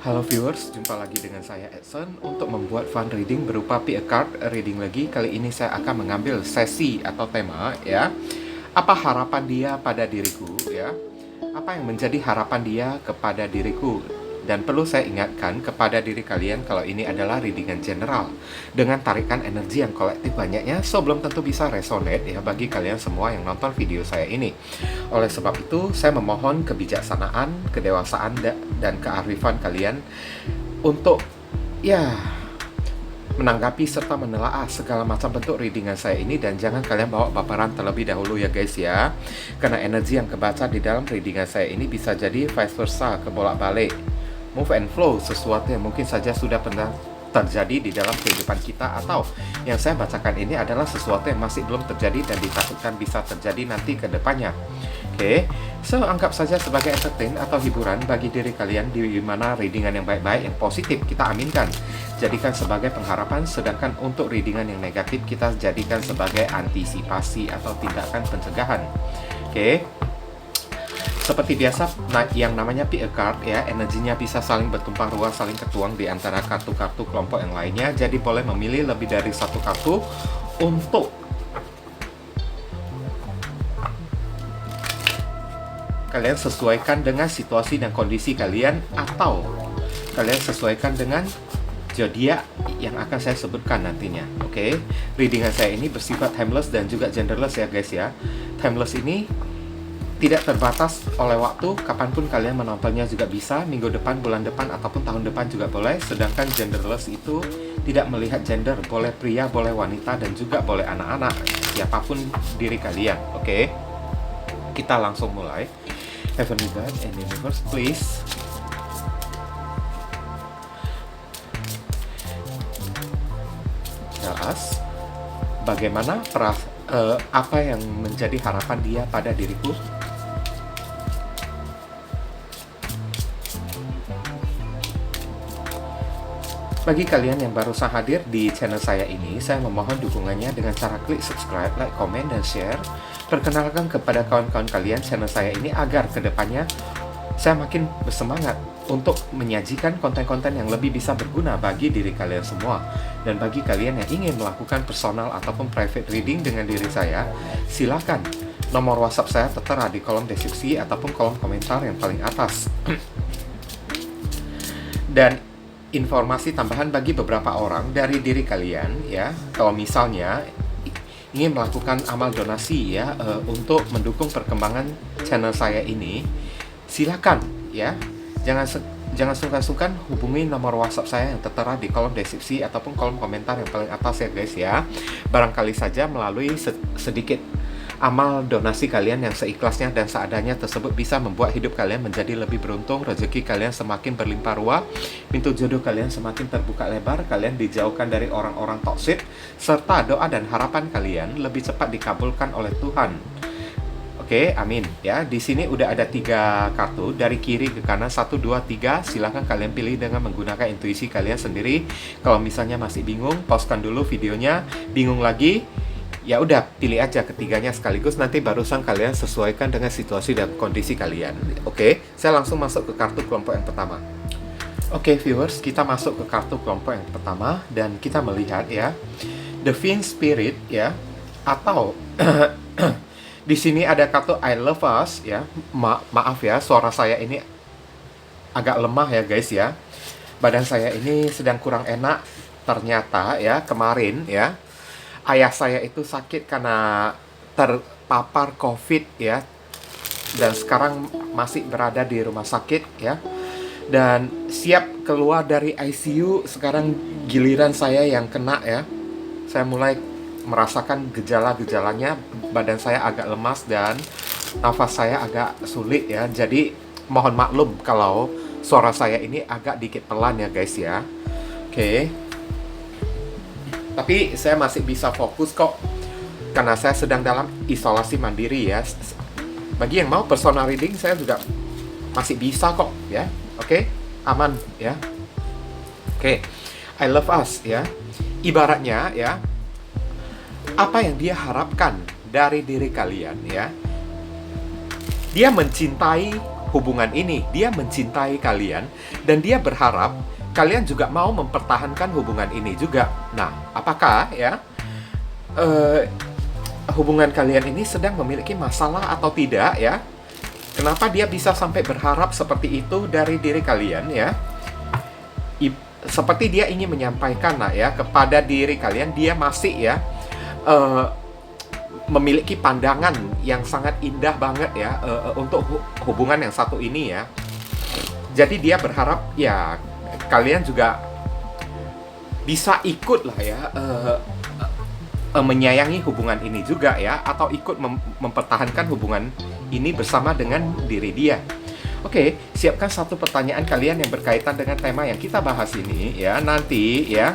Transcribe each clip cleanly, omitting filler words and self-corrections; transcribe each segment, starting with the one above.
Halo viewers, jumpa lagi dengan saya Edson untuk membuat fun reading berupa pick a card reading lagi. Kali ini saya akan mengambil sesi atau tema ya. Apa harapan dia pada diriku ya? Apa yang menjadi harapan dia kepada diriku? Dan perlu saya ingatkan kepada diri kalian kalau ini adalah readingan general dengan tarikan energi yang kolektif banyaknya, so belum tentu bisa resonate ya bagi kalian semua yang nonton video saya ini. Oleh sebab itu, saya memohon kebijaksanaan, kedewasaan, dan kearifan kalian untuk ya menanggapi serta menelaah segala macam bentuk readingan saya ini, dan jangan kalian bawa baperan terlebih dahulu ya guys ya. Karena energi yang kebaca di dalam readingan saya ini bisa jadi vice versa, kebolak-balik, move and flow, sesuatu yang mungkin saja sudah pernah terjadi di dalam kehidupan kita, atau yang saya bacakan ini adalah sesuatu yang masih belum terjadi dan ditakutkan bisa terjadi nanti ke depannya. Oke, so anggap saja sebagai entertain atau hiburan bagi diri kalian, di mana readingan yang baik-baik, yang positif kita aminkan, jadikan sebagai pengharapan, sedangkan untuk readingan yang negatif kita jadikan sebagai antisipasi atau tindakan pencegahan. Oke. Seperti biasa, yang namanya pick a card ya, energinya bisa saling bertumpang ruah, saling ketuang di antara kartu-kartu kelompok yang lainnya. Jadi boleh memilih lebih dari satu kartu untuk kalian sesuaikan dengan situasi dan kondisi kalian, atau kalian sesuaikan dengan zodiak yang akan saya sebutkan nantinya. Oke, readingan saya ini bersifat timeless dan juga genderless ya guys ya. Timeless ini tidak terbatas oleh waktu, kapanpun kalian menontonnya juga bisa, minggu depan, bulan depan, ataupun tahun depan juga boleh. Sedangkan genderless itu tidak melihat gender, boleh pria, boleh wanita, dan juga boleh anak-anak, siapapun diri kalian. Oke, kita langsung mulai. Heavenly God and Universe, please tell us bagaimana apa yang menjadi harapan dia pada diriku. Bagi kalian yang baru saja hadir di channel saya ini, saya memohon dukungannya dengan cara klik subscribe, like, komen, dan share. Perkenalkan kepada kawan-kawan kalian channel saya ini agar kedepannya saya makin bersemangat untuk menyajikan konten-konten yang lebih bisa berguna bagi diri kalian semua. Dan bagi kalian yang ingin melakukan personal ataupun private reading dengan diri saya, silakan. Nomor WhatsApp saya tertera di kolom deskripsi ataupun kolom komentar yang paling atas. Dan informasi tambahan bagi beberapa orang dari diri kalian ya, kalau misalnya ingin melakukan amal donasi ya, untuk mendukung perkembangan channel saya ini, silakan ya, jangan sungkan-sungkan hubungi nomor WhatsApp saya yang tertera di kolom deskripsi ataupun kolom komentar yang paling atas ya guys ya. Barangkali saja melalui sedikit amal donasi kalian yang seikhlasnya dan seadanya tersebut bisa membuat hidup kalian menjadi lebih beruntung, rezeki kalian semakin berlimpah ruah, pintu jodoh kalian semakin terbuka lebar, kalian dijauhkan dari orang-orang toksik, serta doa dan harapan kalian lebih cepat dikabulkan oleh Tuhan. Oke, amin ya. Di sini udah ada 3 kartu dari kiri ke kanan, 1, 2, 3. Silahkan kalian pilih dengan menggunakan intuisi kalian sendiri. Kalau misalnya masih bingung, pauskan dulu videonya. Bingung lagi, ya udah pilih aja ketiganya sekaligus, nanti barusan kalian sesuaikan dengan situasi dan kondisi kalian. Oke, saya langsung masuk ke kartu kelompok yang pertama. Oke viewers, kita masuk ke kartu kelompok yang pertama dan kita melihat ya, The Fiend Spirit ya, atau di sini ada kartu I Love Us ya. Maaf ya, suara saya ini agak lemah ya guys ya. Badan saya ini sedang kurang enak ternyata ya. Kemarin ya, ayah saya itu sakit karena terpapar COVID ya, dan sekarang masih berada di rumah sakit ya, dan siap keluar dari ICU. Sekarang giliran saya yang kena ya. Saya mulai merasakan gejala-gejalanya, badan saya agak lemas dan nafas saya agak sulit ya. Jadi mohon maklum kalau suara saya ini agak dikit pelan ya guys ya. Oke. Tapi saya masih bisa fokus kok, karena saya sedang dalam isolasi mandiri ya. Bagi yang mau personal reading, saya juga masih bisa kok ya. Oke, aman ya. Oke, I Love Us ya. Ibaratnya ya, apa yang dia harapkan dari diri kalian ya, dia mencintai hubungan ini. Dia mencintai kalian dan dia berharap kalian juga mau mempertahankan hubungan ini juga. Nah, apakah ya hubungan kalian ini sedang memiliki masalah atau tidak ya? Kenapa dia bisa sampai berharap seperti itu dari diri kalian ya? Seperti dia ingin menyampaikan ya kepada diri kalian, dia masih ya memiliki pandangan yang sangat indah banget ya untuk hubungan yang satu ini ya. Jadi dia berharap ya kalian juga bisa ikut lah ya menyayangi hubungan ini juga ya, atau ikut mempertahankan hubungan ini bersama dengan diri dia. Oke, siapkan satu pertanyaan kalian yang berkaitan dengan tema yang kita bahas ini ya. Nanti ya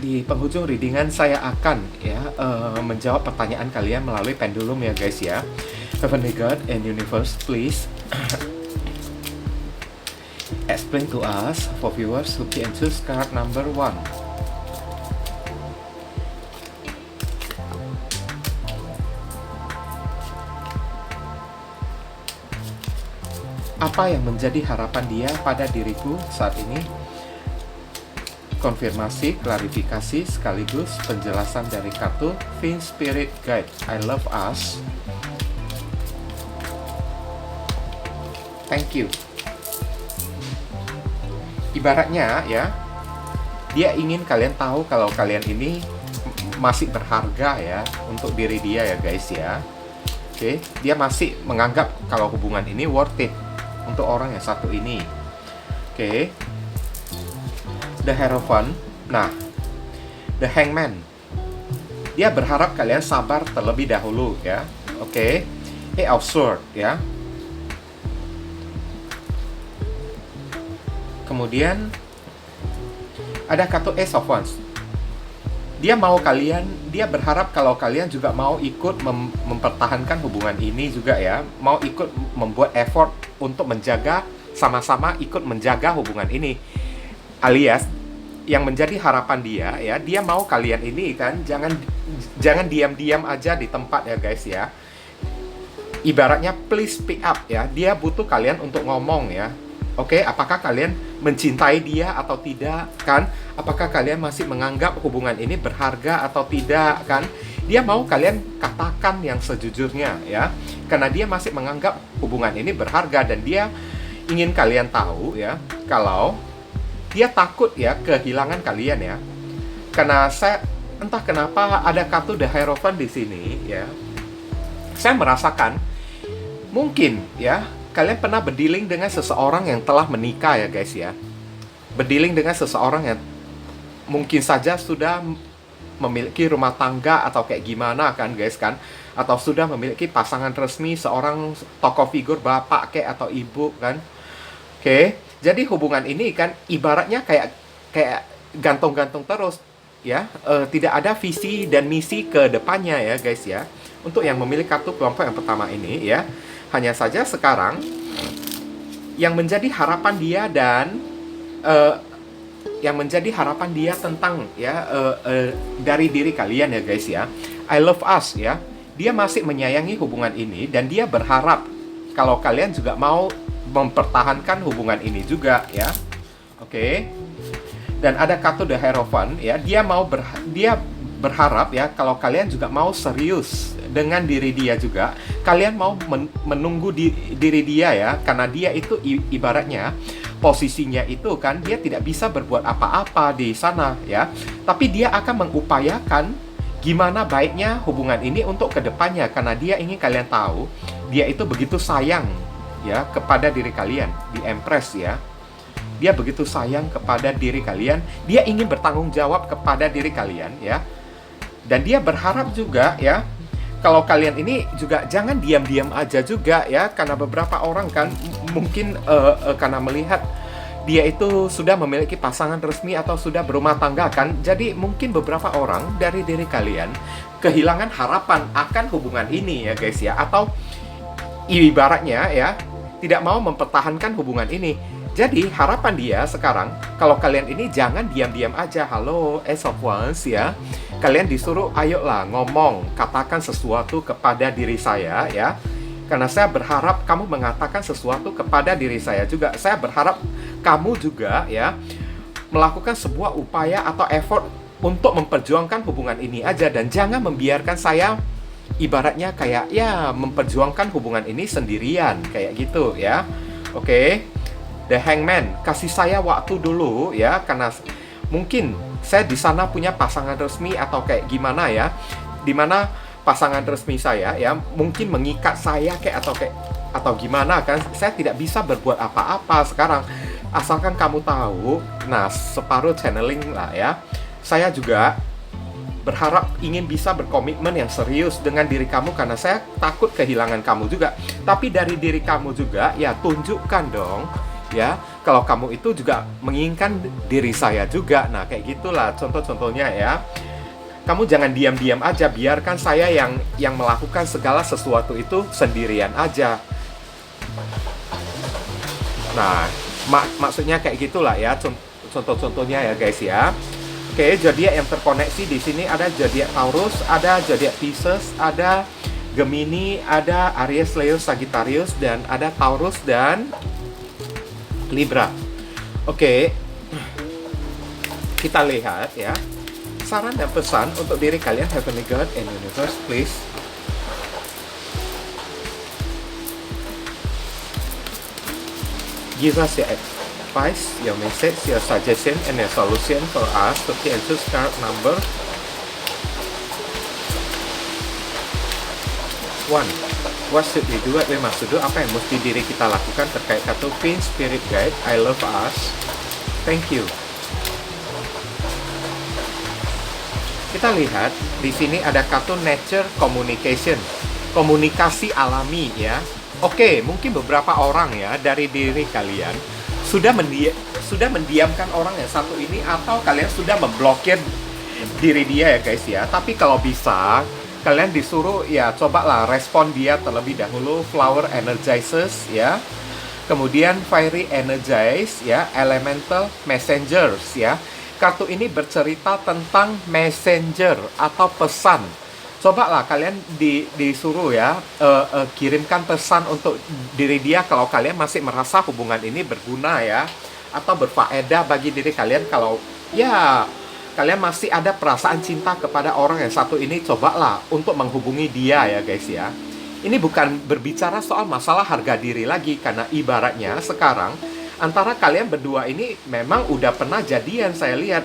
di penghujung readingan saya akan ya menjawab pertanyaan kalian melalui pendulum ya guys ya. Heavenly God and Universe, please explain to us for viewers who can choose card number 1. Apa yang menjadi harapan dia pada diriku saat ini? Konfirmasi, klarifikasi, sekaligus penjelasan dari kartu Twin Spirit Guide. I love us. Thank you. Ibaratnya ya, dia ingin kalian tahu kalau kalian ini masih berharga ya untuk diri dia ya guys ya. Oke, dia masih menganggap kalau hubungan ini worth it untuk orang yang satu ini. Oke. The Hierophant. Nah, The Hangman. Dia berharap kalian sabar terlebih dahulu ya. Oke. Eight of Swords ya. Kemudian ada kartu Ace of Wands. Dia berharap kalau kalian juga mau ikut mempertahankan hubungan ini juga ya. Mau ikut membuat effort untuk menjaga, sama-sama ikut menjaga hubungan ini. Alias yang menjadi harapan dia ya, dia mau kalian ini kan jangan diam-diam aja di tempat ya guys ya. Ibaratnya please speak up ya. Dia butuh kalian untuk ngomong ya. Oke, apakah kalian mencintai dia atau tidak kan? Apakah kalian masih menganggap hubungan ini berharga atau tidak kan? Dia mau kalian katakan yang sejujurnya ya. Karena dia masih menganggap hubungan ini berharga dan dia ingin kalian tahu ya kalau dia takut ya kehilangan kalian ya. Karena saya entah kenapa ada kartu The Hierophant di sini ya. Saya merasakan mungkin ya kalian pernah berdealing dengan seseorang yang telah menikah ya guys ya. Berdealing dengan seseorang yang mungkin saja sudah memiliki rumah tangga atau kayak gimana kan guys kan. Atau sudah memiliki pasangan resmi, seorang tokoh figur bapak kayak atau ibu kan. Oke, jadi hubungan ini kan ibaratnya kayak gantung-gantung terus ya. Tidak ada visi dan misi ke depannya ya guys ya. Untuk yang memilih kartu kelompok yang pertama ini ya. Hanya saja sekarang yang menjadi harapan dia dan yang menjadi harapan dia tentang ya dari diri kalian ya guys ya. I love us ya. Dia masih menyayangi hubungan ini dan dia berharap kalau kalian juga mau mempertahankan hubungan ini juga ya. Oke. Dan ada kartu The Hierophant ya. Dia berharap ya kalau kalian juga mau serius dengan diri dia juga, kalian mau menunggu diri dia ya, karena dia itu ibaratnya posisinya itu kan dia tidak bisa berbuat apa-apa di sana ya, tapi dia akan mengupayakan gimana baiknya hubungan ini untuk kedepannya, karena dia ingin kalian tahu dia itu begitu sayang ya kepada diri kalian. Di Empress ya, dia begitu sayang kepada diri kalian, dia ingin bertanggung jawab kepada diri kalian ya, dan dia berharap juga ya kalau kalian ini juga jangan diam-diam aja juga ya, karena beberapa orang kan mungkin karena melihat dia itu sudah memiliki pasangan resmi atau sudah berumah tangga kan, jadi mungkin beberapa orang dari diri kalian kehilangan harapan akan hubungan ini ya guys ya, atau ibaratnya ya tidak mau mempertahankan hubungan ini. Jadi harapan dia sekarang kalau kalian ini jangan diam-diam aja. Halo Ace of Wands ya, kalian disuruh ayolah ngomong, katakan sesuatu kepada diri saya ya, Karena saya berharap kamu mengatakan sesuatu kepada diri saya juga. Saya berharap kamu juga ya melakukan sebuah upaya atau effort untuk memperjuangkan hubungan ini aja, dan jangan membiarkan saya ibaratnya kayak ya memperjuangkan hubungan ini sendirian kayak gitu ya. Oke. The Hangman, kasih saya waktu dulu ya, karena mungkin saya di sana punya pasangan resmi atau kayak gimana ya, dimana pasangan resmi saya ya mungkin mengikat saya atau gimana kan, saya tidak bisa berbuat apa-apa sekarang. Asalkan kamu tahu, nah separuh channeling lah ya. Saya juga berharap ingin bisa berkomitmen yang serius dengan diri kamu, karena saya takut kehilangan kamu juga. Tapi dari diri kamu juga ya tunjukkan dong ya kalau kamu itu juga menginginkan diri saya juga. Nah kayak gitulah contoh-contohnya ya. Kamu jangan diam-diam aja, biarkan saya yang melakukan segala sesuatu itu sendirian aja. Nah maksudnya kayak gitulah ya contoh-contohnya ya guys ya. Oke, zodiak yang terkoneksi di sini ada zodiak Taurus, ada zodiak Pisces, ada Gemini, ada Aries, Leo, Sagittarius, dan ada Taurus dan Libra. Oke, kita lihat ya. Saran dan pesan untuk diri kalian, Heavenly God and Universe, please. Give us your advice, your message, your suggestion, and your solution for us to and choose card number 1. What should we do? What we must do? Apa yang mesti diri kita lakukan terkait kartu Queen Spirit Guide, I love us. Thank you. Kita lihat di sini ada kartu Nature Communication, komunikasi alami ya. Oke, mungkin beberapa orang ya dari diri kalian sudah mendiamkan orang yang satu ini, atau kalian sudah memblokir diri dia ya guys ya. Tapi kalau bisa kalian disuruh ya cobalah respon dia terlebih dahulu. Flower Energizers ya, kemudian Fiery Energize ya, Elemental Messengers ya. Kartu ini bercerita tentang messenger atau pesan. Cobalah kalian disuruh ya kirimkan pesan untuk diri dia kalau kalian masih merasa hubungan ini berguna ya, atau berfaedah bagi diri kalian. Kalau ya kalian masih ada perasaan cinta kepada orang yang satu ini, cobalah untuk menghubungi dia ya guys ya. Ini bukan berbicara soal masalah harga diri lagi, karena ibaratnya sekarang antara kalian berdua ini memang udah pernah jadian saya lihat.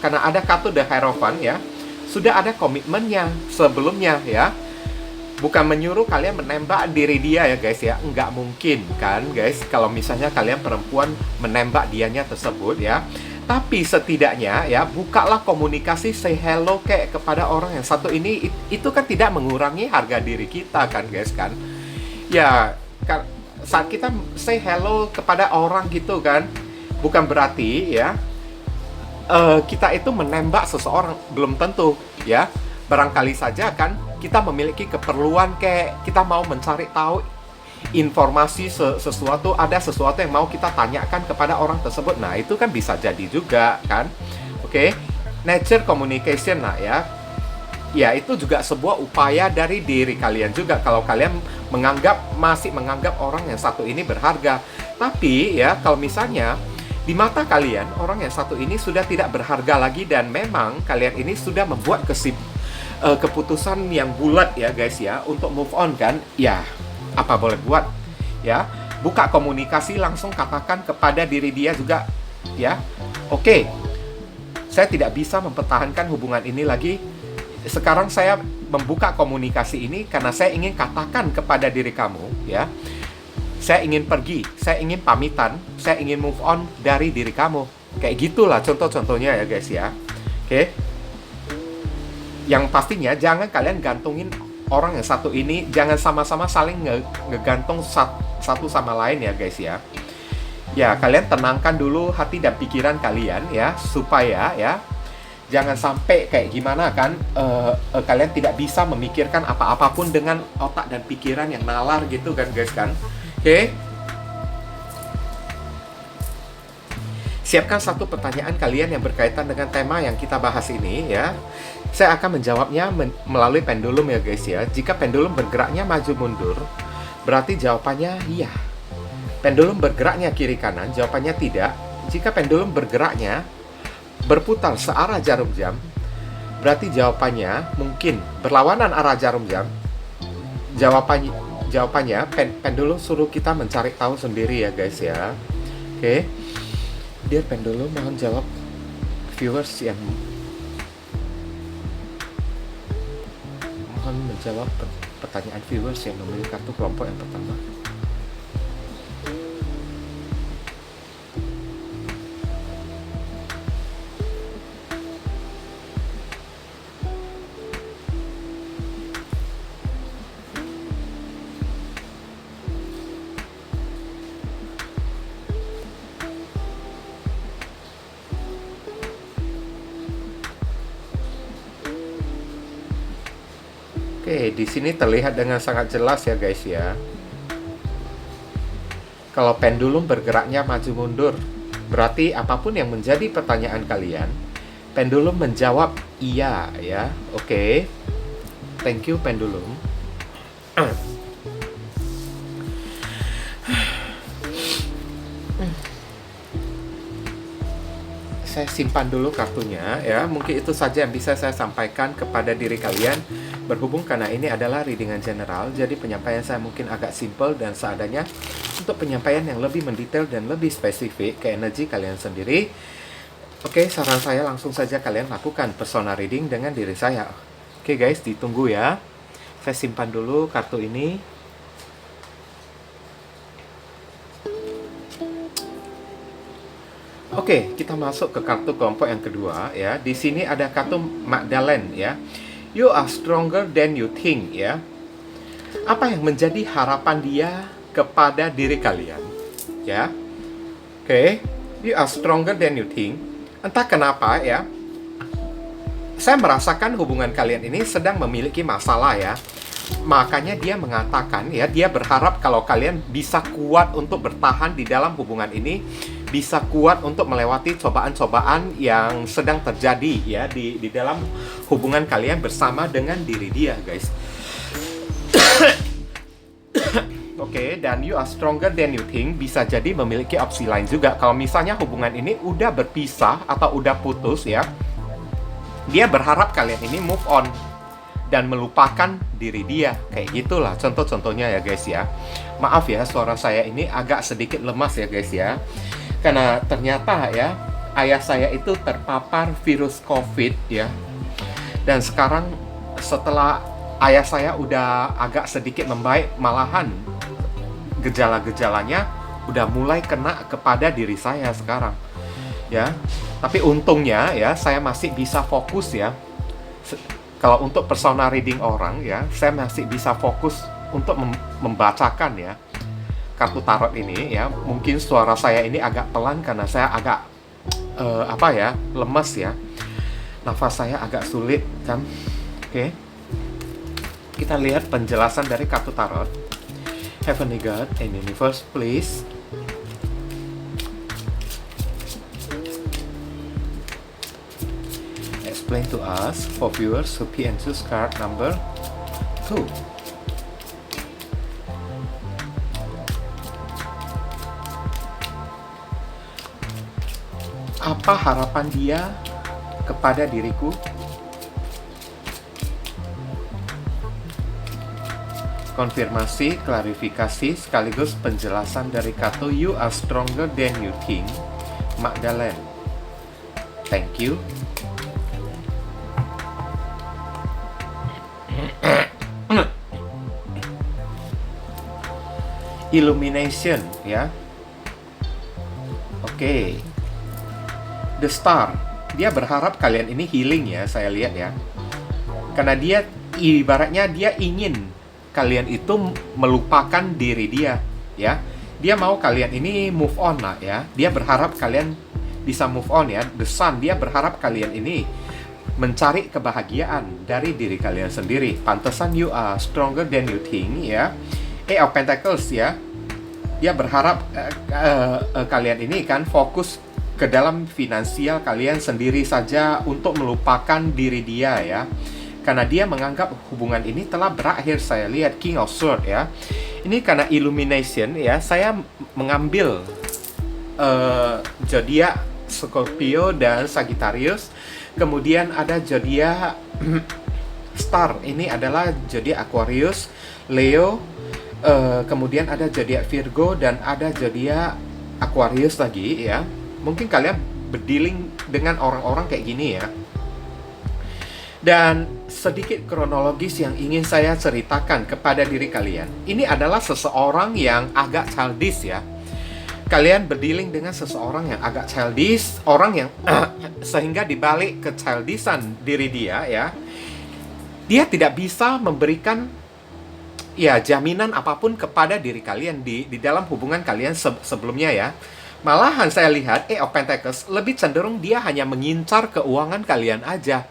Karena ada kartu The Hierophant ya, sudah ada komitmennya sebelumnya ya. Bukan menyuruh kalian menembak diri dia ya guys ya. Nggak mungkin kan guys kalau misalnya kalian perempuan menembak dianya tersebut ya. Tapi setidaknya ya bukalah komunikasi, say hello kayak kepada orang yang satu ini. Itu kan tidak mengurangi harga diri kita kan guys kan. Ya saat kita say hello kepada orang gitu kan, bukan berarti ya kita itu menembak seseorang, belum tentu ya. Barangkali saja kan kita memiliki keperluan, kayak kita mau mencari tahu informasi sesuatu, ada sesuatu yang mau kita tanyakan kepada orang tersebut. Nah itu kan bisa jadi juga kan. Oke, Nature Communication lah ya. Ya itu juga sebuah upaya dari diri kalian juga kalau kalian masih menganggap orang yang satu ini berharga. Tapi ya kalau misalnya di mata kalian orang yang satu ini sudah tidak berharga lagi, dan memang kalian ini sudah membuat keputusan yang bulat ya guys ya untuk move on kan, ya apa boleh buat ya. Buka komunikasi, langsung katakan kepada diri dia juga ya, oke, saya tidak bisa mempertahankan hubungan ini lagi. Sekarang saya membuka komunikasi ini karena saya ingin katakan kepada diri kamu ya, saya ingin pergi, saya ingin pamitan, saya ingin move on dari diri kamu. Kayak gitulah contoh-contohnya ya guys ya. Oke. Yang pastinya jangan kalian gantungin orang yang satu ini, jangan sama-sama saling ngegantung satu sama lain ya guys ya. Ya kalian tenangkan dulu hati dan pikiran kalian ya, supaya ya jangan sampai kayak gimana kan kalian tidak bisa memikirkan apa-apapun dengan otak dan pikiran yang nalar gitu kan guys kan. Oke. Siapkan satu pertanyaan kalian yang berkaitan dengan tema yang kita bahas ini ya. Saya akan menjawabnya melalui pendulum ya guys ya. Jika pendulum bergeraknya maju mundur, berarti jawabannya iya. Pendulum bergeraknya kiri kanan, jawabannya tidak. Jika pendulum bergeraknya berputar searah jarum jam, berarti jawabannya mungkin berlawanan arah jarum jam. Jawabannya pendulum suruh kita mencari tahu sendiri ya guys ya. Oke. Dear pendulum, mohon jawab viewers yang mohon menjawab pertanyaan viewers yang memilih kartu kelompok yang pertama. Oke, di sini terlihat dengan sangat jelas ya guys ya. Kalau pendulum bergeraknya maju mundur, berarti apapun yang menjadi pertanyaan kalian, pendulum menjawab iya ya. Oke. Thank you pendulum. Saya simpan dulu kartunya ya. Mungkin itu saja yang bisa saya sampaikan kepada diri kalian. Berhubung karena ini adalah readingan general, jadi penyampaian saya mungkin agak simple dan seadanya. Untuk penyampaian yang lebih mendetail dan lebih spesifik ke energi kalian sendiri, oke, saran saya langsung saja kalian lakukan persona reading dengan diri saya. Oke guys, ditunggu ya. Saya simpan dulu kartu ini. Oke, kita masuk ke kartu kelompok yang kedua ya. Di sini ada kartu Magdalene ya. You are stronger than you think ya. Apa yang menjadi harapan dia kepada diri kalian ya? Oke, you are stronger than you think. Entah kenapa ya, saya merasakan hubungan kalian ini sedang memiliki masalah ya. Makanya dia mengatakan ya, dia berharap kalau kalian bisa kuat untuk bertahan di dalam hubungan ini, bisa kuat untuk melewati cobaan-cobaan yang sedang terjadi ya di dalam hubungan kalian bersama dengan diri dia, guys. Oke, dan you are stronger than you think bisa jadi memiliki opsi lain juga. Kalau misalnya hubungan ini udah berpisah atau udah putus ya, dia berharap kalian ini move on dan melupakan diri dia. Kayak gitulah contoh-contohnya ya guys ya. Maaf ya, suara saya ini agak sedikit lemas ya guys ya. Karena ternyata ya, ayah saya itu terpapar virus COVID ya. Dan sekarang setelah ayah saya udah agak sedikit membaik, malahan gejala-gejalanya udah mulai kena kepada diri saya sekarang. Ya. Tapi untungnya ya, saya masih bisa fokus ya. Kalau untuk persona reading orang ya, saya masih bisa fokus untuk membacakan ya kartu tarot ini ya. Mungkin suara saya ini agak pelan karena saya agak lemes ya. Nafas saya agak sulit kan. Oke. Kita lihat penjelasan dari kartu tarot. Heavenly God and Universe, please. Explain to us for viewers who P and choose card number 2. Apa harapan dia kepada diriku? Konfirmasi, klarifikasi, sekaligus penjelasan dari kartu You are stronger than you think, Magdalene. Thank you. Illumination ya. Oke. The Star. Dia berharap kalian ini healing ya, saya lihat ya. Karena dia ibaratnya dia ingin kalian itu melupakan diri dia ya. Dia mau kalian ini move on lah ya. Dia berharap kalian bisa move on ya. The Sun, dia berharap kalian ini mencari kebahagiaan dari diri kalian sendiri. Pantesan you are stronger than you think ya. Eight of Pentacles ya. Dia berharap kalian ini kan fokus ke dalam finansial kalian sendiri saja untuk melupakan diri dia ya. Karena dia menganggap hubungan ini telah berakhir. Saya lihat King of Swords ya. Ini karena illumination ya, saya mengambil zodiak Scorpio dan Sagittarius. Kemudian ada zodiak star. Ini adalah zodiak Aquarius, Leo. Kemudian ada zodiak Virgo dan ada zodiak Aquarius lagi ya. Mungkin kalian berdealing dengan orang-orang kayak gini ya. Dan sedikit kronologis yang ingin saya ceritakan kepada diri kalian. Ini adalah seseorang yang agak childish ya. Kalian berdealing dengan seseorang yang agak childish, orang yang sehingga dibalik ke childishan diri dia ya, dia tidak bisa memberikan ya jaminan apapun kepada diri kalian di dalam hubungan kalian sebelumnya ya. Malahan saya lihat of Pentacles lebih cenderung dia hanya mengincar keuangan kalian aja.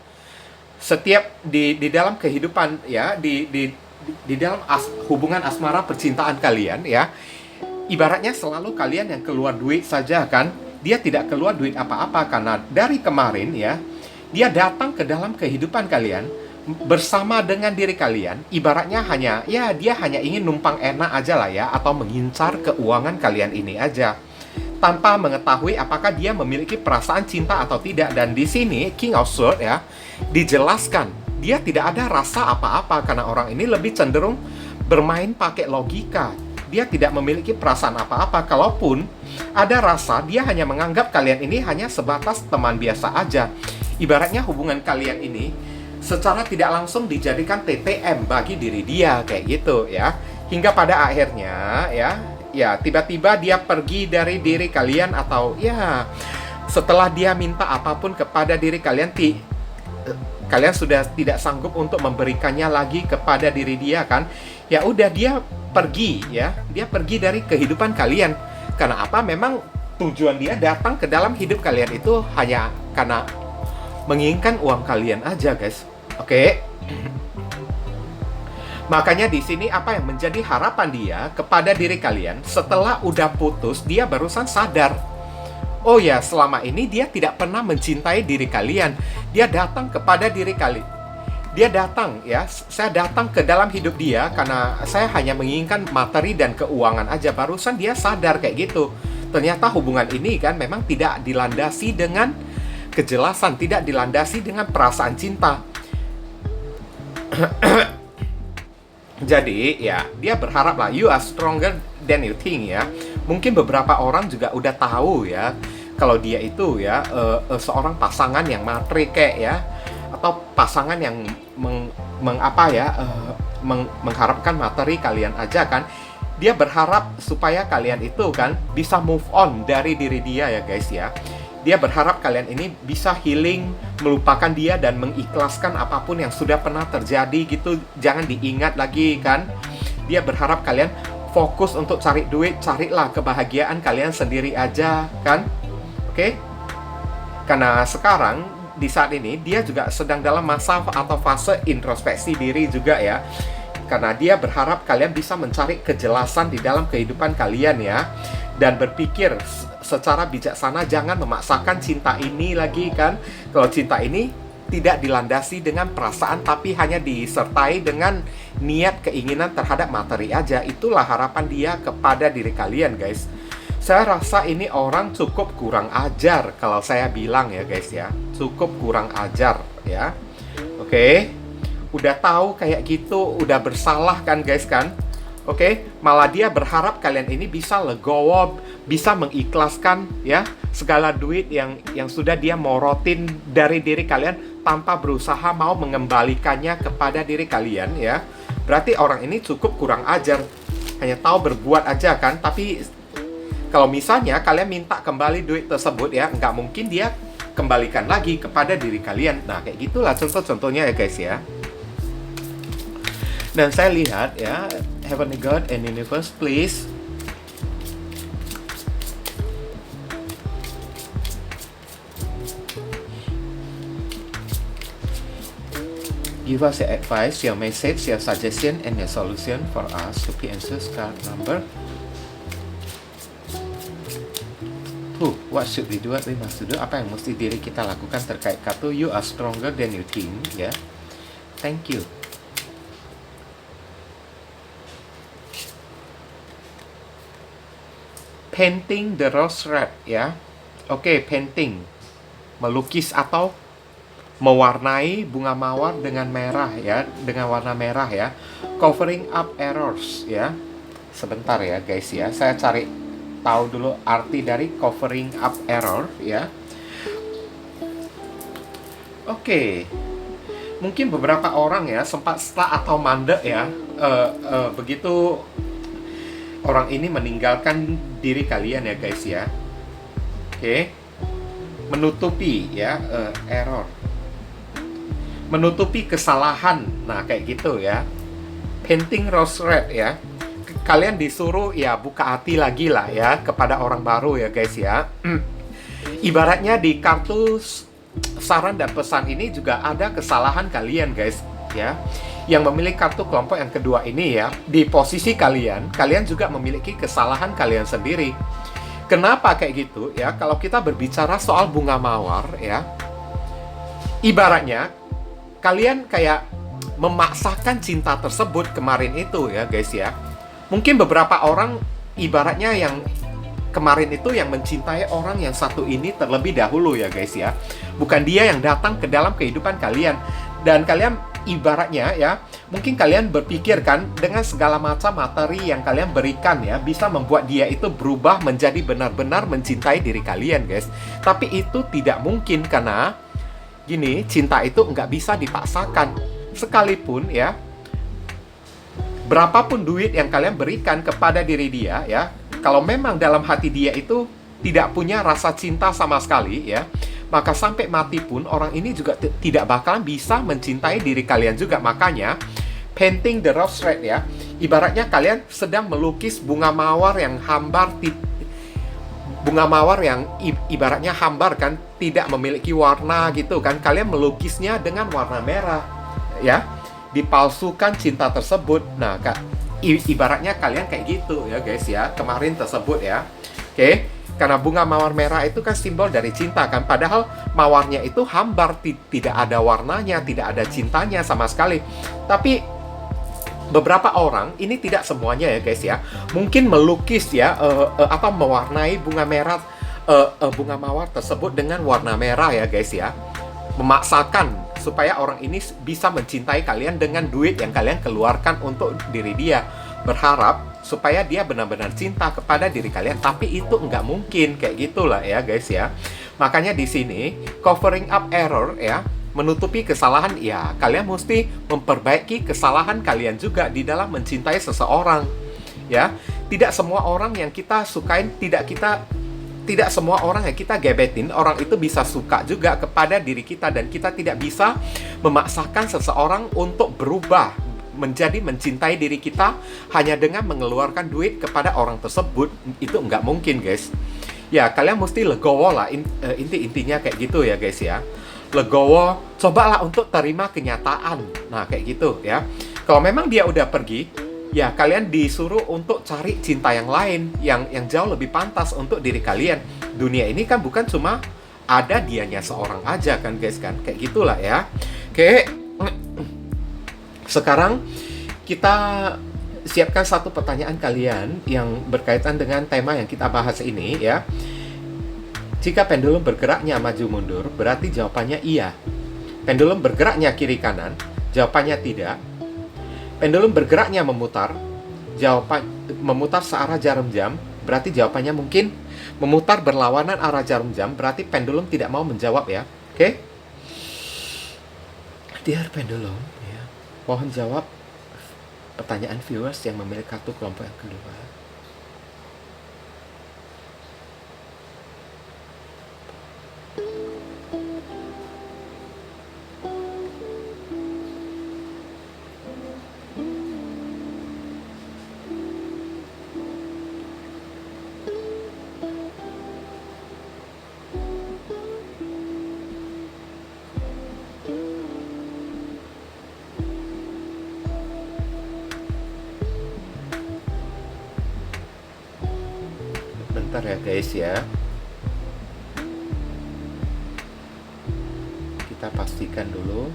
Setiap di dalam kehidupan ya, di dalam hubungan asmara percintaan kalian ya, ibaratnya selalu kalian yang keluar duit saja kan. Dia tidak keluar duit apa-apa karena dari kemarin ya, dia datang ke dalam kehidupan kalian bersama dengan diri kalian. Ibaratnya hanya ya, dia hanya ingin numpang enak aja lah ya, atau mengincar keuangan kalian ini aja, tanpa mengetahui apakah dia memiliki perasaan cinta atau tidak. Dan di sini King of Swords ya, dijelaskan dia tidak ada rasa apa-apa karena orang ini lebih cenderung bermain pakai logika. Dia tidak memiliki perasaan apa-apa. Kalaupun ada rasa, dia hanya menganggap kalian ini hanya sebatas teman biasa aja. Ibaratnya hubungan kalian ini secara tidak langsung dijadikan TTM bagi diri dia kayak gitu ya. Hingga pada akhirnya ya tiba-tiba dia pergi dari diri kalian, atau ya setelah dia minta apapun kepada diri kalian, kalian sudah tidak sanggup untuk memberikannya lagi kepada diri dia kan. Ya udah, dia pergi ya, dia pergi dari kehidupan kalian. Karena apa? Memang tujuan dia datang ke dalam hidup kalian itu hanya karena menginginkan uang kalian aja guys. Oke. Makanya di sini apa yang menjadi harapan dia kepada diri kalian setelah udah putus, dia barusan sadar. Oh ya, selama ini dia tidak pernah mencintai diri kalian. Dia datang kepada diri kalian. Dia datang ya, saya datang ke dalam hidup dia karena saya hanya menginginkan materi dan keuangan aja. Barusan dia sadar kayak gitu. Ternyata hubungan ini kan memang tidak dilandasi dengan kejelasan, tidak dilandasi dengan perasaan cinta. Jadi ya, dia berharap lah, you are stronger than you think ya. Mungkin beberapa orang juga udah tahu ya, kalau dia itu ya seorang pasangan yang matre kayak ya, atau pasangan yang mengharapkan materi kalian aja kan. Dia berharap supaya kalian itu kan bisa move on dari diri dia ya guys ya. Dia berharap kalian ini bisa healing, melupakan dia dan mengikhlaskan apapun yang sudah pernah terjadi gitu. Jangan diingat lagi kan. Dia berharap kalian fokus untuk cari duit, carilah kebahagiaan kalian sendiri aja kan. Oke? Karena sekarang di saat ini dia juga sedang dalam masa atau fase introspeksi diri juga ya. Karena dia berharap kalian bisa mencari kejelasan di dalam kehidupan kalian ya. Dan berpikir secara bijaksana, jangan memaksakan cinta ini lagi kan. Kalau cinta ini tidak dilandasi dengan perasaan, tapi hanya disertai dengan niat keinginan terhadap materi aja. Itulah harapan dia kepada diri kalian guys. Saya rasa ini orang cukup kurang ajar kalau saya bilang ya guys ya. Cukup kurang ajar ya. Oke. Udah tahu kayak gitu, udah bersalah kan guys kan. Oke, malah dia berharap kalian ini bisa legowo, bisa mengikhlaskan ya segala duit yang sudah dia morotin dari diri kalian tanpa berusaha mau mengembalikannya kepada diri kalian ya. Berarti orang ini cukup kurang ajar, hanya tahu berbuat aja kan. Tapi kalau misalnya kalian minta kembali duit tersebut ya, nggak mungkin dia kembalikan lagi kepada diri kalian. Nah kayak gitulah contoh-contohnya ya guys ya. Dan saya lihat ya, Heavenly God and Universe, please give us your advice, your message, your suggestion, and your solution for us. To be answers card number 2. What should we do? What we must do? Apa yang mesti diri kita lakukan terkait kartu You are stronger than you think ya. Thank you. painting the rose red ya. Oke, painting, melukis atau mewarnai bunga mawar dengan merah ya, dengan warna merah ya. Covering up errors ya. Sebentar ya guys ya, saya cari tahu dulu arti dari covering up error ya. Oke, mungkin beberapa orang ya sempat stuck atau mandek ya, begitu orang ini meninggalkan diri kalian ya guys ya. Oke, menutupi ya, error, menutupi kesalahan. Nah kayak gitu ya. Painting rose red ya. Kalian disuruh ya buka hati lagi lah ya kepada orang baru ya guys ya. Ibaratnya di kartu saran dan pesan ini juga ada kesalahan kalian guys ya. Yang memiliki kartu kelompok yang kedua ini ya, di posisi kalian juga memiliki kesalahan kalian sendiri. Kenapa kayak gitu ya? Kalau kita berbicara soal bunga mawar ya, ibaratnya kalian kayak memaksakan cinta tersebut kemarin itu ya guys ya. Mungkin beberapa orang ibaratnya yang kemarin itu yang mencintai orang yang satu ini terlebih dahulu ya guys ya. Bukan dia yang datang ke dalam kehidupan kalian. Dan kalian ibaratnya ya, mungkin kalian berpikir kan dengan segala macam materi yang kalian berikan ya, bisa membuat dia itu berubah menjadi benar-benar mencintai diri kalian guys. Tapi itu tidak mungkin karena gini, cinta itu nggak bisa dipaksakan. Sekalipun ya, berapapun duit yang kalian berikan kepada diri dia ya, kalau memang dalam hati dia itu tidak punya rasa cinta sama sekali ya, maka sampai mati pun orang ini juga tidak bakalan bisa mencintai diri kalian juga. Makanya painting the rose red ya, ibaratnya kalian sedang melukis bunga mawar yang hambar, bunga mawar yang ibaratnya hambar kan, tidak memiliki warna gitu kan. Kalian melukisnya dengan warna merah ya, dipalsukan cinta tersebut. Nah ibaratnya kalian kayak gitu ya guys ya, kemarin tersebut ya. Oke, karena bunga mawar merah itu kan simbol dari cinta kan, padahal mawarnya itu hambar, tidak ada warnanya, tidak ada cintanya sama sekali. Tapi beberapa orang, ini tidak semuanya ya guys ya, mungkin melukis ya atau mewarnai bunga merah, bunga mawar tersebut dengan warna merah ya guys ya, memaksakan supaya orang ini bisa mencintai kalian dengan duit yang kalian keluarkan untuk diri dia, berharap supaya dia benar-benar cinta kepada diri kalian. Tapi itu nggak mungkin kayak gitulah ya guys ya. Makanya di sini covering up error ya, menutupi kesalahan ya, kalian mesti memperbaiki kesalahan kalian juga di dalam mencintai seseorang ya. Tidak semua orang yang kita sukain, tidak semua orang yang kita gebetin, orang itu bisa suka juga kepada diri kita. Dan kita tidak bisa memaksakan seseorang untuk berubah menjadi mencintai diri kita hanya dengan mengeluarkan duit kepada orang tersebut. Itu nggak mungkin guys ya. Kalian mesti legowo lah, intinya kayak gitu ya guys ya. Legowo, cobalah untuk terima kenyataan. Nah kayak gitu ya. Kalau memang dia udah pergi ya, kalian disuruh untuk cari cinta yang lain, yang jauh lebih pantas untuk diri kalian. Dunia ini kan bukan cuma ada dianya seorang aja kan guys kan, kayak gitulah ya. Oke, sekarang kita siapkan satu pertanyaan kalian yang berkaitan dengan tema yang kita bahas ini ya. Jika pendulum bergeraknya maju mundur, berarti jawabannya iya. Pendulum bergeraknya kiri kanan, jawabannya tidak. Pendulum bergeraknya memutar, memutar searah jarum jam, berarti jawabannya mungkin. Memutar berlawanan arah jarum jam, berarti pendulum tidak mau menjawab ya. Oke? Dear pendulum, ya, mohon jawab pertanyaan viewers yang memiliki kartu kelompok yang kedua. Bentar ya guys ya, kita pastikan dulu.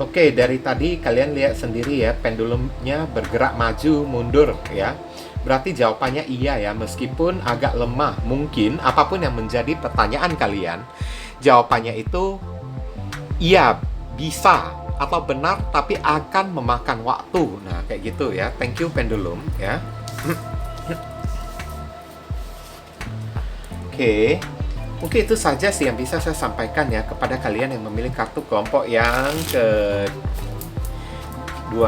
Oke, dari tadi kalian lihat sendiri ya, pendulumnya bergerak maju mundur ya. Berarti jawabannya iya ya, meskipun agak lemah. Mungkin apapun yang menjadi pertanyaan kalian, jawabannya itu iya, bisa atau benar, tapi akan memakan waktu. Nah, kayak gitu ya. Thank you pendulum ya. Oke. Mungkin itu saja sih yang bisa saya sampaikan ya kepada kalian yang memilih kartu kelompok yang kedua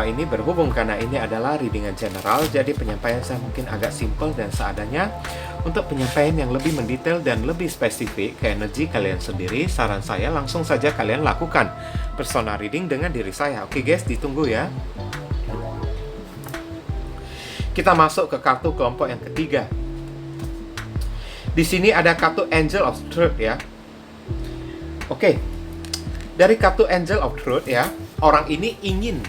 ini, berhubung karena ini adalah readingan general, jadi penyampaian saya mungkin agak simple dan seadanya. Untuk penyampaian yang lebih mendetail dan lebih spesifik ke energi kalian sendiri, saran saya langsung saja kalian lakukan personal reading dengan diri saya. Oke guys, ditunggu ya. Kita masuk ke kartu kelompok yang ketiga. Di sini ada kartu Angel of Truth ya. Oke. Dari kartu Angel of Truth ya, orang ini ingin,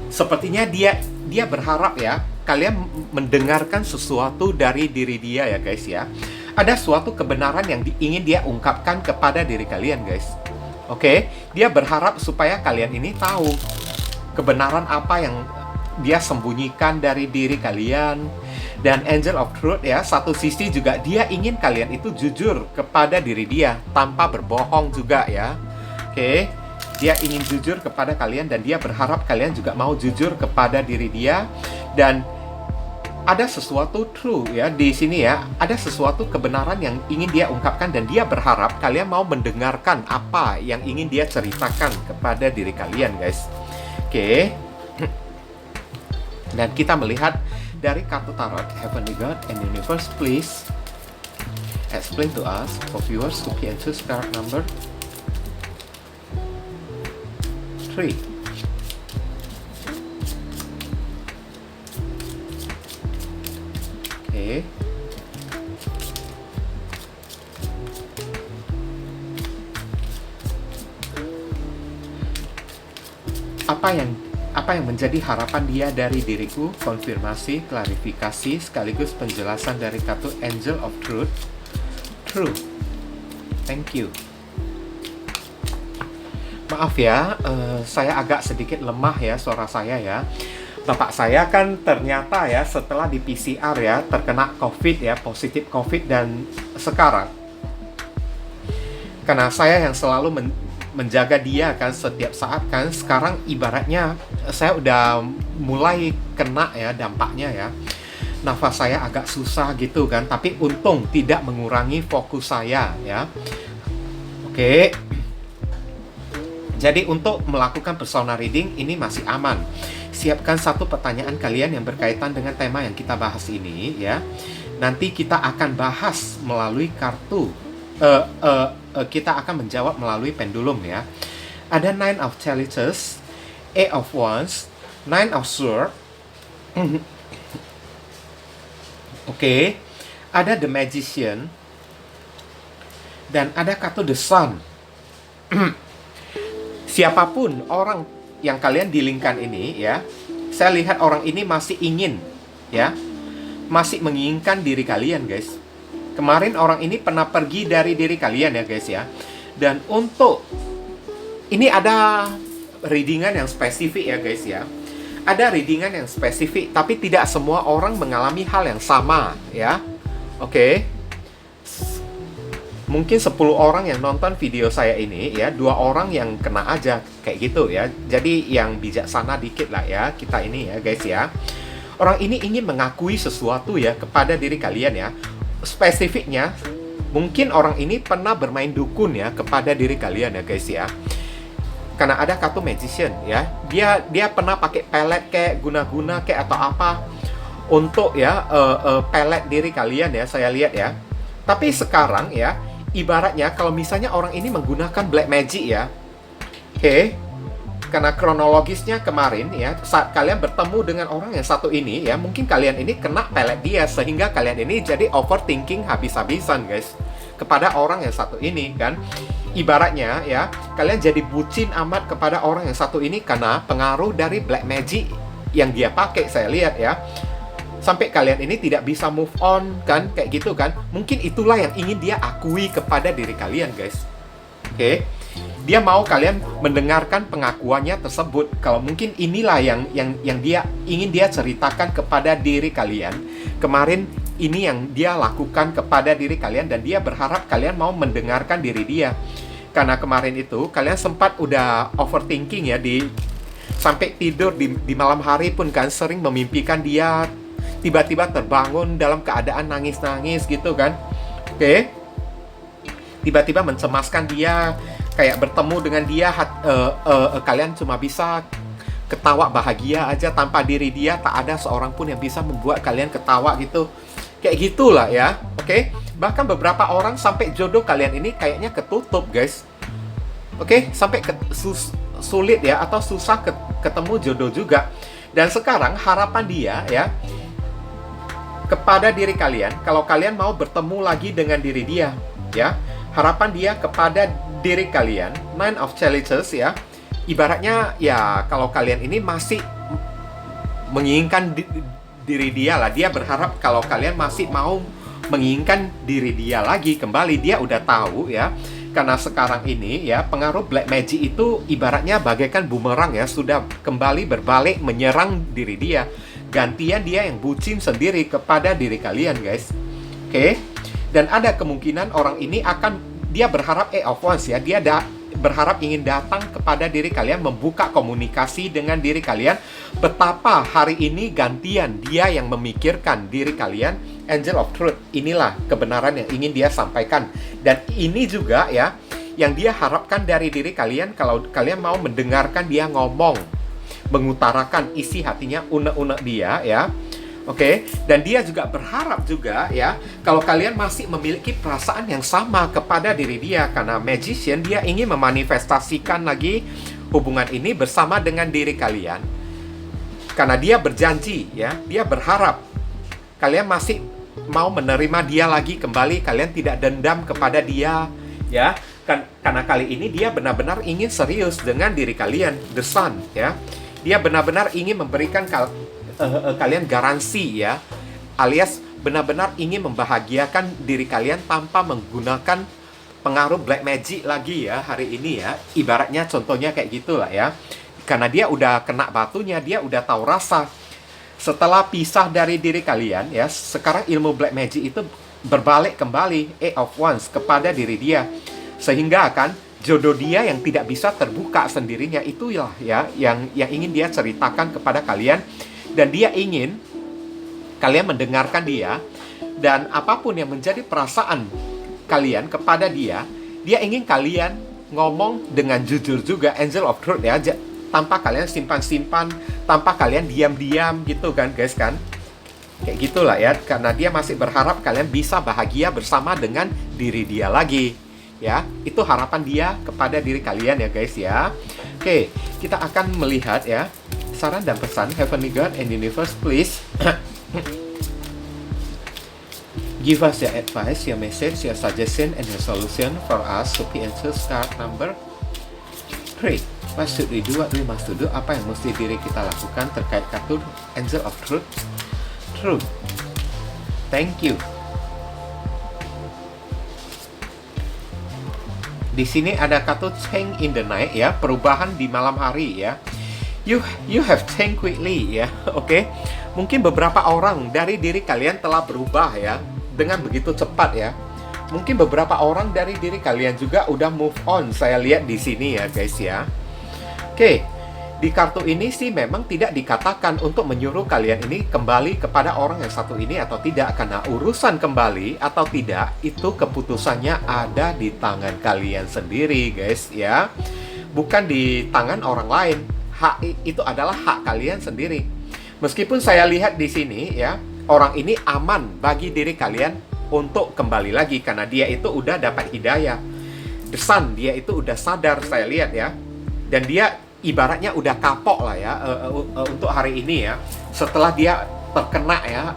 sepertinya dia berharap ya, kalian mendengarkan sesuatu dari diri dia ya guys ya. Ada suatu kebenaran yang ingin dia ungkapkan kepada diri kalian guys. Oke, dia berharap supaya kalian ini tahu kebenaran apa yang dia sembunyikan dari diri kalian. Dan Angel of Truth ya, satu sisi juga dia ingin kalian itu jujur kepada diri dia tanpa berbohong juga ya. Oke, dia ingin jujur kepada kalian dan dia berharap kalian juga mau jujur kepada diri dia. Dan ada sesuatu true ya di sini ya, ada sesuatu kebenaran yang ingin dia ungkapkan dan dia berharap kalian mau mendengarkan apa yang ingin dia ceritakan kepada diri kalian guys. Oke. Dan kita melihat dari kartu tarot Heavenly God and Universe, please explain to us for viewers who can choose card number 3. Okay. Apa yang menjadi harapan dia dari diriku? Konfirmasi, klarifikasi, sekaligus penjelasan dari kartu Angel of Truth. True. Thank you. Maaf ya, saya agak sedikit lemah ya suara saya ya. Bapak saya kan ternyata ya setelah di PCR ya terkena COVID ya, positif COVID, dan sekarang karena saya yang selalu menjaga dia kan setiap saat kan, sekarang ibaratnya saya udah mulai kena ya dampaknya ya. Nafas saya agak susah gitu kan, tapi untung tidak mengurangi fokus saya ya. Oke. Jadi untuk melakukan personal reading ini masih aman. Siapkan satu pertanyaan kalian yang berkaitan dengan tema yang kita bahas ini ya. Nanti kita akan bahas melalui kartu. Kita akan menjawab melalui pendulum ya. Ada Nine of Chalices, Eight of Wands, Nine of Swords. Oke. Ada The Magician. Dan ada kartu The Sun. Siapapun orang yang kalian dealingkan ini ya, saya lihat orang ini masih ingin ya, masih menginginkan diri kalian guys. Kemarin orang ini pernah pergi dari diri kalian ya guys ya. Dan untuk ini ada readingan yang spesifik ya guys ya. Ada readingan yang spesifik, tapi tidak semua orang mengalami hal yang sama ya. Oke. Mungkin 10 orang yang nonton video saya ini ya, 2 orang yang kena aja kayak gitu ya. Jadi yang bijaksana dikit lah ya kita ini ya guys ya. Orang ini ingin mengakui sesuatu ya kepada diri kalian ya. Spesifiknya mungkin orang ini pernah bermain dukun ya kepada diri kalian ya guys ya. Karena ada kartu Magician ya. Dia pernah pakai pelet kayak guna-guna kayak atau apa untuk ya pelet diri kalian ya, saya lihat ya. Tapi sekarang ya, ibaratnya kalau misalnya orang ini menggunakan black magic ya. Oke. Karena kronologisnya kemarin ya, saat kalian bertemu dengan orang yang satu ini ya, mungkin kalian ini kena pelet dia sehingga kalian ini jadi overthinking habis-habisan guys kepada orang yang satu ini kan. Ibaratnya ya, kalian jadi bucin amat kepada orang yang satu ini karena pengaruh dari black magic yang dia pakai, saya lihat ya. Sampai kalian ini tidak bisa move on kan, kayak gitu kan. Mungkin itulah yang ingin dia akui kepada diri kalian guys. Oke. Dia mau kalian mendengarkan pengakuannya tersebut. Kalau mungkin inilah yang dia ingin dia ceritakan kepada diri kalian. Kemarin ini yang dia lakukan kepada diri kalian, dan dia berharap kalian mau mendengarkan diri dia. Karena kemarin itu kalian sempat udah overthinking ya, sampai tidur di malam hari pun kan sering memimpikan dia tiba-tiba terbangun dalam keadaan nangis-nangis gitu kan. Oke. Tiba-tiba mencemaskan dia, kayak bertemu dengan dia kalian cuma bisa ketawa bahagia aja tanpa diri dia, tak ada seorang pun yang bisa membuat kalian ketawa gitu. Kayak gitulah ya. Oke. Bahkan beberapa orang sampai jodoh kalian ini kayaknya ketutup, guys. Oke, sampai sulit ya, atau susah ketemu jodoh juga. Dan sekarang harapan dia ya kepada diri kalian, kalau kalian mau bertemu lagi dengan diri dia ya, harapan dia kepada diri kalian, Nine of Chalices ya, ibaratnya ya kalau kalian ini masih menginginkan diri dia lah, dia berharap kalau kalian masih mau menginginkan diri dia lagi kembali. Dia udah tahu ya, karena sekarang ini ya pengaruh black magic itu ibaratnya bagaikan bumerang ya, sudah kembali berbalik menyerang diri dia. Gantian dia yang bucin sendiri kepada diri kalian, guys. Oke. Dan ada kemungkinan orang ini dia berharap of Wands ya, dia berharap ingin datang kepada diri kalian, membuka komunikasi dengan diri kalian. Betapa hari ini gantian dia yang memikirkan diri kalian. Angel of Truth, inilah kebenaran yang ingin dia sampaikan. Dan ini juga ya yang dia harapkan dari diri kalian, kalau kalian mau mendengarkan dia ngomong, mengutarakan isi hatinya, unek-unek dia ya. Oke. Dan dia juga berharap juga ya, kalau kalian masih memiliki perasaan yang sama kepada diri dia. Karena Magician, dia ingin memanifestasikan lagi hubungan ini bersama dengan diri kalian. Karena dia berjanji ya, dia berharap kalian masih mau menerima dia lagi kembali, kalian tidak dendam kepada dia ya. Karena kali ini dia benar-benar ingin serius dengan diri kalian, The Sun ya. Dia benar-benar ingin memberikan kalian garansi ya, alias benar-benar ingin membahagiakan diri kalian tanpa menggunakan pengaruh black magic lagi ya hari ini ya. Ibaratnya contohnya kayak gitulah ya. Karena dia udah kena batunya, dia udah tahu rasa. Setelah pisah dari diri kalian ya, sekarang ilmu black magic itu berbalik kembali, Eight of Wands, kepada diri dia. Sehingga kan jodoh dia yang tidak bisa terbuka sendirinya, itulah ya yang ingin dia ceritakan kepada kalian. Dan dia ingin kalian mendengarkan dia, dan apapun yang menjadi perasaan kalian kepada dia, dia ingin kalian ngomong dengan jujur juga, Angel of Truth ya, tanpa kalian simpan-simpan, tanpa kalian diam-diam gitu kan, guys kan. Kayak gitulah ya, karena dia masih berharap kalian bisa bahagia bersama dengan diri dia lagi. Ya, itu harapan dia kepada diri kalian ya, guys ya. Oke, kita akan melihat ya saran dan pesan Heavenly God and Universe, please. Give us your advice, your message, your suggestion, and your solution for us. Sophie Answers card number 3. What should we do? What we must do? Apa yang mesti diri kita lakukan terkait kartu Angel of Truth? Truth. Thank you. Di sini ada kartu change in the night ya, perubahan di malam hari ya. You have changed quickly ya, oke? Mungkin beberapa orang dari diri kalian telah berubah ya, dengan begitu cepat ya. Mungkin beberapa orang dari diri kalian juga udah move on, saya lihat di sini ya, guys ya. Oke, di kartu ini sih memang tidak dikatakan untuk menyuruh kalian ini kembali kepada orang yang satu ini atau tidak, karena urusan kembali atau tidak itu keputusannya ada di tangan kalian sendiri, guys ya. Bukan di tangan orang lain. Hak itu adalah hak kalian sendiri. Meskipun saya lihat di sini ya, orang ini aman bagi diri kalian untuk kembali lagi karena dia itu udah dapat hidayah. The Sun, dia itu udah sadar, saya lihat ya. Dan dia ibaratnya udah kapok lah ya untuk hari ini ya. Setelah dia terkena ya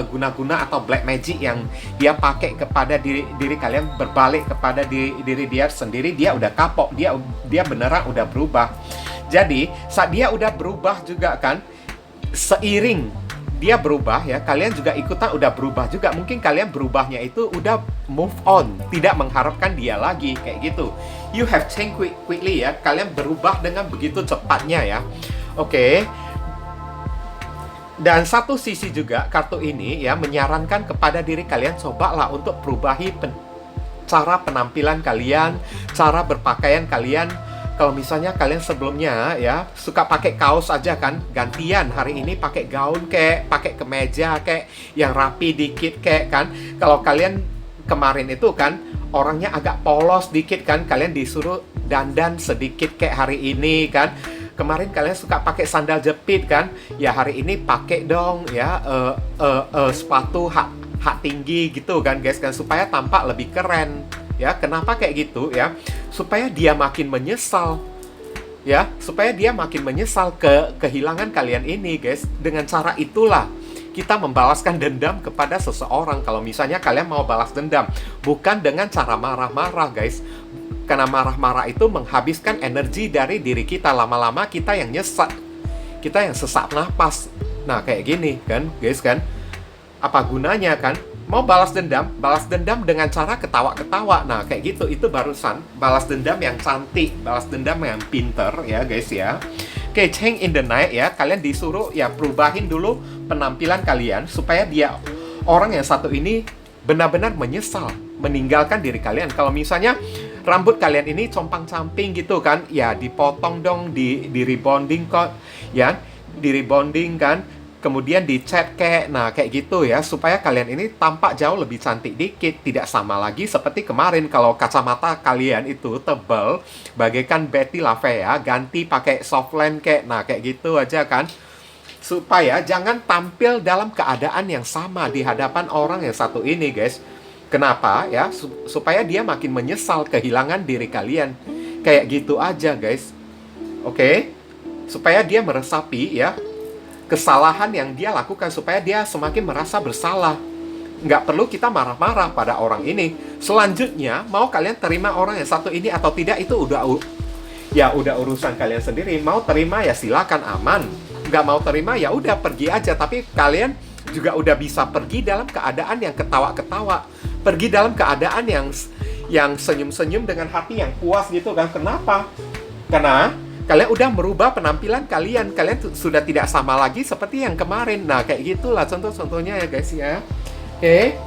guna-guna atau black magic yang dia pakai kepada diri kalian berbalik kepada diri dia sendiri, dia udah kapok, dia beneran udah berubah. Jadi saat dia udah berubah juga kan, seiring dia berubah ya, kalian juga ikutan udah berubah juga. Mungkin kalian berubahnya itu udah move on, tidak mengharapkan dia lagi, kayak gitu. You have changed quickly ya, kalian berubah dengan begitu cepatnya ya. Oke. Dan satu sisi juga kartu ini ya menyarankan kepada diri kalian, cobalah untuk perubahi cara penampilan kalian, cara berpakaian kalian. Kalau misalnya kalian sebelumnya ya suka pakai kaos aja kan, gantian hari ini pakai gaun kayak, pakai kemeja kayak yang rapi dikit kayak kan. Kalau kalian kemarin itu kan orangnya agak polos dikit kan, kalian disuruh dandan sedikit kayak hari ini kan. Kemarin kalian suka pakai sandal jepit kan, ya hari ini pakai dong ya sepatu hak tinggi gitu kan guys kan, supaya tampak lebih keren ya. Kenapa kayak gitu ya? Supaya dia makin menyesal ya, supaya dia makin menyesal kehilangan kalian ini guys. Dengan cara itulah kita membalaskan dendam kepada seseorang. Kalau misalnya kalian mau balas dendam, bukan dengan cara marah-marah guys, karena marah-marah itu menghabiskan energi dari diri kita. Lama-lama kita yang nyesek, kita yang sesak napas. Nah kayak gini kan guys kan, apa gunanya kan? Mau balas dendam dengan cara ketawa-ketawa. Nah kayak gitu, itu barusan balas dendam yang cantik, balas dendam yang pinter ya guys ya. Oke, change in the night ya, kalian disuruh ya perubahin dulu penampilan kalian supaya dia, orang yang satu ini benar-benar menyesal meninggalkan diri kalian. Kalau misalnya rambut kalian ini compang-camping gitu kan, ya dipotong dong, di rebonding kok ya, di rebonding kan, kemudian dicat kayak, nah kayak gitu ya, supaya kalian ini tampak jauh lebih cantik dikit, tidak sama lagi seperti kemarin. Kalau kacamata kalian itu tebal bagaikan Betty LaFea, ganti pakai soft lens kayak, nah kayak gitu aja kan, supaya jangan tampil dalam keadaan yang sama di hadapan orang yang satu ini guys. Kenapa ya? Supaya dia makin menyesal kehilangan diri kalian. Kayak gitu aja guys. Oke? Supaya dia meresapi ya kesalahan yang dia lakukan, supaya dia semakin merasa bersalah. Nggak perlu kita marah-marah pada orang ini. Selanjutnya, mau kalian terima orang yang satu ini atau tidak, itu udah urusan kalian sendiri. Mau terima ya silakan, aman. Nggak mau terima ya udah pergi aja. Tapi kalian juga udah bisa pergi dalam keadaan yang ketawa-ketawa, pergi dalam keadaan yang senyum-senyum dengan hati yang puas gitu kan. Kenapa? Karena kalian udah merubah penampilan kalian. Kalian sudah tidak sama lagi seperti yang kemarin. Nah, kayak gitulah contoh-contohnya ya guys ya. Oke.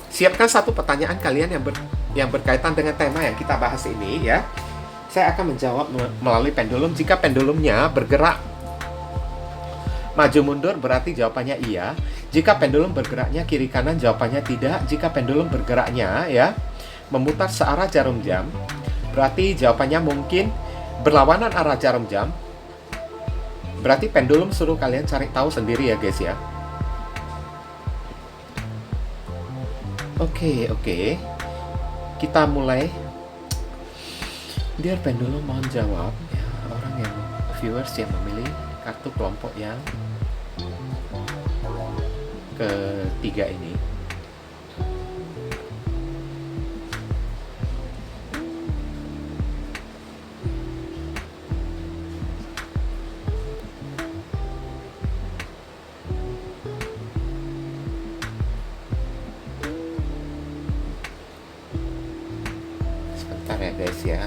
Siapkan satu pertanyaan kalian yang berkaitan dengan tema yang kita bahas ini ya. Saya akan menjawab melalui pendulum. Jika pendulumnya bergerak maju mundur berarti jawabannya iya. Jika pendulum bergeraknya kiri kanan jawabannya tidak. Jika pendulum bergeraknya ya memutar searah jarum jam, berarti jawabannya mungkin berlawanan arah jarum jam. Berarti pendulum suruh kalian cari tahu sendiri ya guys ya. Oke. Kita mulai. Dear pendulum, mohon jawab ya, orang yang viewers yang memilih kartu kelompok yang ketiga ini. Sebentar ya guys ya.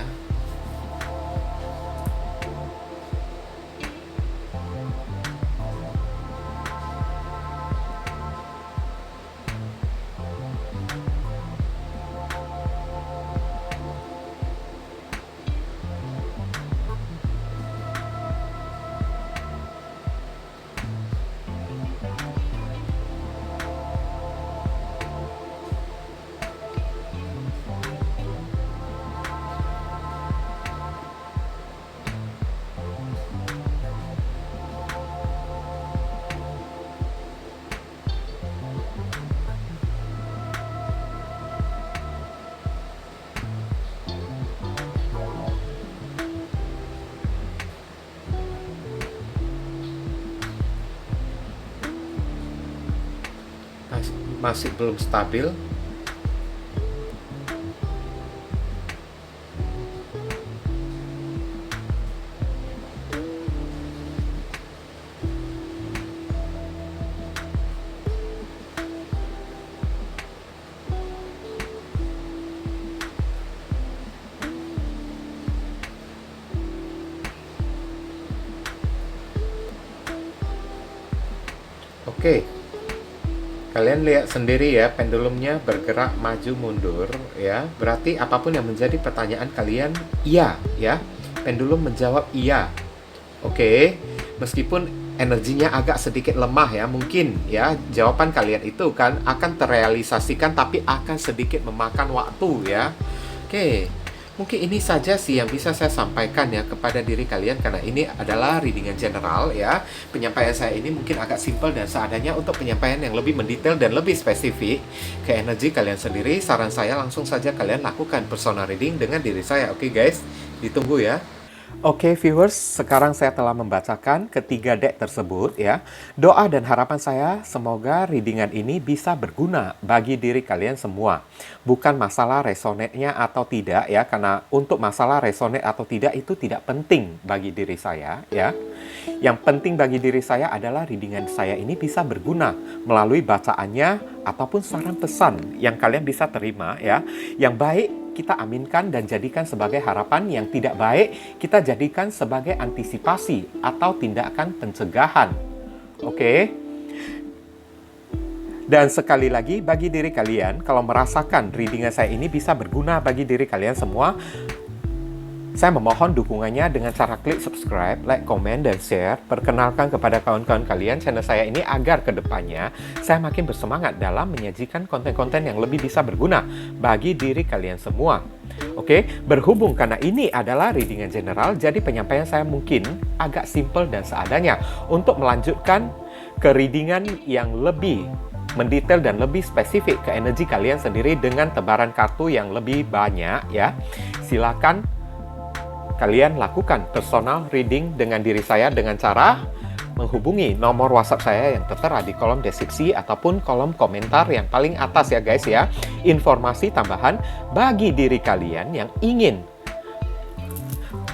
Masih belum stabil. Oke, kalian lihat sendiri ya, pendulumnya bergerak maju mundur ya. Berarti apapun yang menjadi pertanyaan kalian, iya ya. Pendulum menjawab iya. Oke, meskipun energinya agak sedikit lemah ya, mungkin ya jawaban kalian itu kan akan terrealisasikan tapi akan sedikit memakan waktu ya. Oke, mungkin ini saja sih yang bisa saya sampaikan ya kepada diri kalian, karena ini adalah readingan general ya. Penyampaian saya ini mungkin agak simpel dan seadanya. Untuk penyampaian yang lebih mendetail dan lebih spesifik ke energi kalian sendiri, saran saya langsung saja kalian lakukan personal reading dengan diri saya. Oke guys, ditunggu ya. Oke viewers, sekarang saya telah membacakan ketiga deck tersebut ya. Doa dan harapan saya semoga readingan ini bisa berguna bagi diri kalian semua. Bukan masalah resonate-nya atau tidak ya, karena untuk masalah resonate atau tidak itu tidak penting bagi diri saya ya. Yang penting bagi diri saya adalah readingan saya ini bisa berguna melalui bacaannya ataupun saran pesan yang kalian bisa terima ya. Yang baik kita aminkan dan jadikan sebagai harapan, yang tidak baik kita jadikan sebagai antisipasi atau tindakan pencegahan. Oke? Dan sekali lagi, bagi diri kalian, kalau merasakan readingan saya ini bisa berguna bagi diri kalian semua, saya memohon dukungannya dengan cara klik subscribe, like, komen, dan share. Perkenalkan kepada kawan-kawan kalian channel saya ini agar kedepannya saya makin bersemangat dalam menyajikan konten-konten yang lebih bisa berguna bagi diri kalian semua. Oke, berhubung karena ini adalah readingan general, jadi penyampaian saya mungkin agak simple dan seadanya. Untuk melanjutkan ke readingan yang lebih mendetail dan lebih spesifik ke energi kalian sendiri dengan tebaran kartu yang lebih banyak ya, silakan kalian lakukan personal reading dengan diri saya dengan cara menghubungi nomor WhatsApp saya yang tertera di kolom deskripsi ataupun kolom komentar yang paling atas ya guys ya. Informasi tambahan bagi diri kalian yang ingin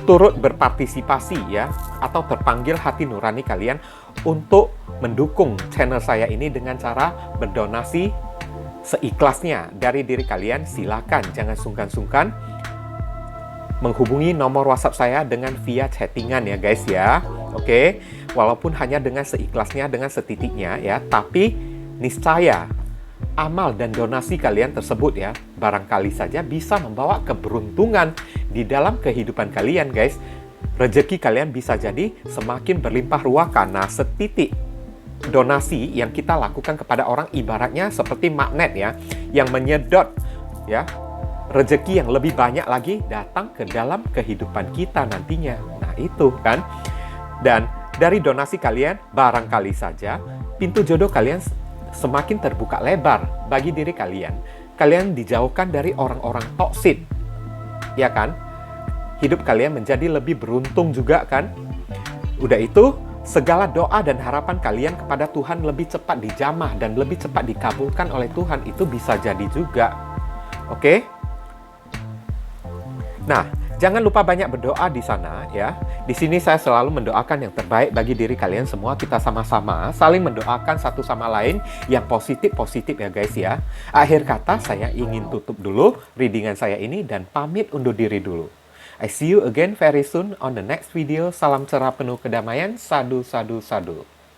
turut berpartisipasi ya, atau terpanggil hati nurani kalian untuk mendukung channel saya ini dengan cara berdonasi seikhlasnya dari diri kalian, silakan jangan sungkan-sungkan menghubungi nomor WhatsApp saya dengan via chattingan ya guys ya. Oke, walaupun hanya dengan seikhlasnya, dengan setitiknya ya, tapi niscaya amal dan donasi kalian tersebut ya, barangkali saja bisa membawa keberuntungan di dalam kehidupan kalian guys. Rezeki kalian bisa jadi semakin berlimpah ruah karena setitik donasi yang kita lakukan kepada orang ibaratnya seperti magnet ya, yang menyedot ya rezeki yang lebih banyak lagi datang ke dalam kehidupan kita nantinya. Nah itu kan. Dan dari donasi kalian, barangkali saja pintu jodoh kalian semakin terbuka lebar bagi diri kalian. Kalian dijauhkan dari orang-orang toksik, ya kan? Hidup kalian menjadi lebih beruntung juga kan? Udah itu, segala doa dan harapan kalian kepada Tuhan lebih cepat dijamah dan lebih cepat dikabulkan oleh Tuhan. Itu bisa jadi juga. Oke? Nah, jangan lupa banyak berdoa di sana ya. Di sini saya selalu mendoakan yang terbaik bagi diri kalian semua. Kita sama-sama saling mendoakan satu sama lain yang positif-positif ya guys ya. Akhir kata saya ingin tutup dulu readingan saya ini dan pamit undur diri dulu. I see you again very soon on the next video. Salam cerah penuh kedamaian. Sadu, sadu, sadu.